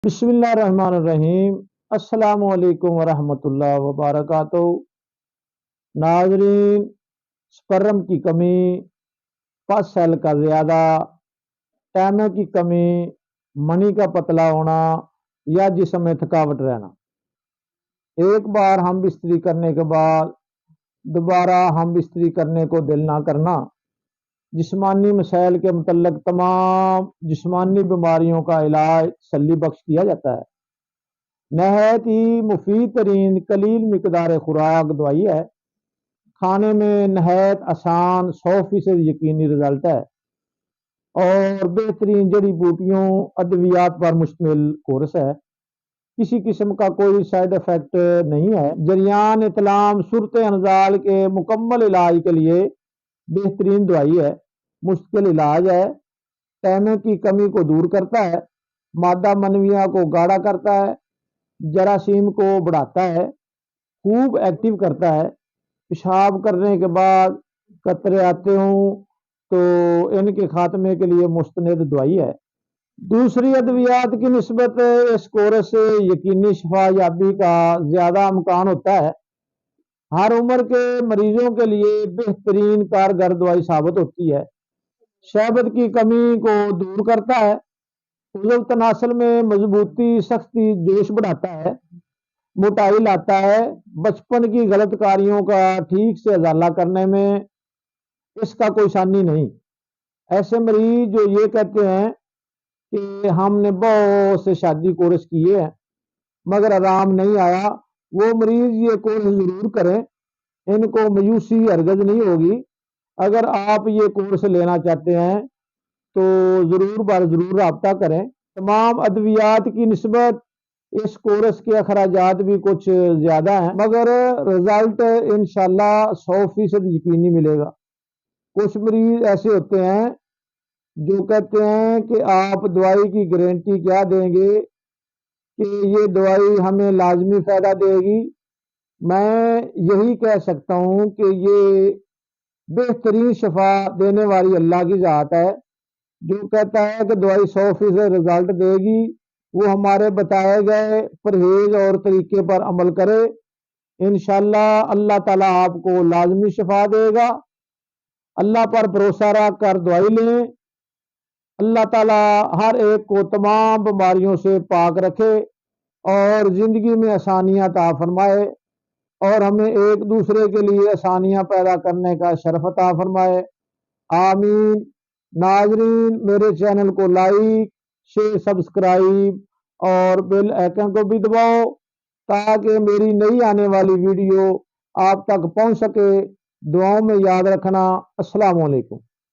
बिस्मिल्लाह रहमान रहीम। अस्सलाम वालेकुम वरहमतुल्लाह वबरकातुहू। नाजरीन, स्पर्म की कमी, पस सेल का ज़्यादा, टैमे की कमी, मनी का पतला होना या जिस्म में थकावट रहना, एक बार हम बिस्तरी करने के बाद दोबारा हम बिस्तरी करने को दिल ना करना, जिस्मानी मसाइल के मुतल्लक तमाम जिस्मानी बीमारियों का इलाज तसल्ली बख्श किया जाता है। नहायत ही मुफीद तरीन कलील मिकदार खुराक दवाई है। खाने में नहायत आसान 100% यकीनी रिजल्ट है और बेहतरीन जड़ी बूटियों अद्वियात पर मुश्तमिल कोर्स है। किसी किस्म का कोई साइड इफेक्ट नहीं है। जरियान इतलाम सूरत अनजाल के मुकम्मल इलाज के लिए बेहतरीन दवाई है, मुश्किल इलाज है। तैमे की कमी को दूर करता है, मादा मनविया को गाढ़ा करता है, जरासीम को बढ़ाता है, खूब एक्टिव करता है। पेशाब करने के बाद कतरे आते हों तो इनके खात्मे के लिए मुस्तनद दवाई है। दूसरी अद्वियात की निस्बत इस कोर्स से यकीनी शफा याबी का ज़्यादा इम्कान होता है। हर उम्र के मरीजों के लिए बेहतरीन कारगर दवाई साबित होती है। शहबत की कमी को दूर करता है, उज़व तनासल में मजबूती, सख्ती, जोश बढ़ाता है, मोटाई लाता है। बचपन की गलत कारियों का ठीक से अजाला करने में इसका कोई सानी नहीं। ऐसे मरीज जो ये कहते हैं कि हमने बहुत से शादी कोर्स किए हैं मगर आराम नहीं आया, वो मरीज ये कोर्स ज़रूर करें, इनको मायूसी हरगज नहीं होगी। अगर आप ये कोर्स लेना चाहते हैं तो ज़रूर बार ज़रूर रब्ता करें। तमाम अद्वियात की निस्बत इस कोर्स के अखराजात भी कुछ ज़्यादा हैं मगर रिजल्ट इंशाल्लाह 100% यकीनी मिलेगा। कुछ मरीज ऐसे होते हैं जो कहते हैं कि आप दवाई की गारंटी क्या देंगे कि ये दवाई हमें लाजमी फ़ायदा देगी। मैं यही कह सकता हूँ कि ये बेहतरीन शफा देने वाली अल्लाह की ज़ात है। जो कहता है कि दवाई 100% रिजल्ट देगी, वो हमारे बताए गए परहेज और तरीके पर अमल करे। इंशाल्लाह अल्लाह ताला आपको लाजमी शफा देगा। अल्लाह पर भरोसा रख कर दवाई लें। अल्लाह ताला हर एक को तमाम बीमारियों से पाक रखे और ज़िंदगी में आसानियाँ अता फरमाए और हमें एक दूसरे के लिए आसानियाँ पैदा करने का शरफ अता फरमाए। आमीन। नाजरीन, मेरे चैनल को लाइक, शेयर, सब्सक्राइब और बेल आइकन को भी दबाओ ताकि मेरी नई आने वाली वीडियो आप तक पहुंच सके। दुआओं में याद रखना। अस्सलाम वालेकुम।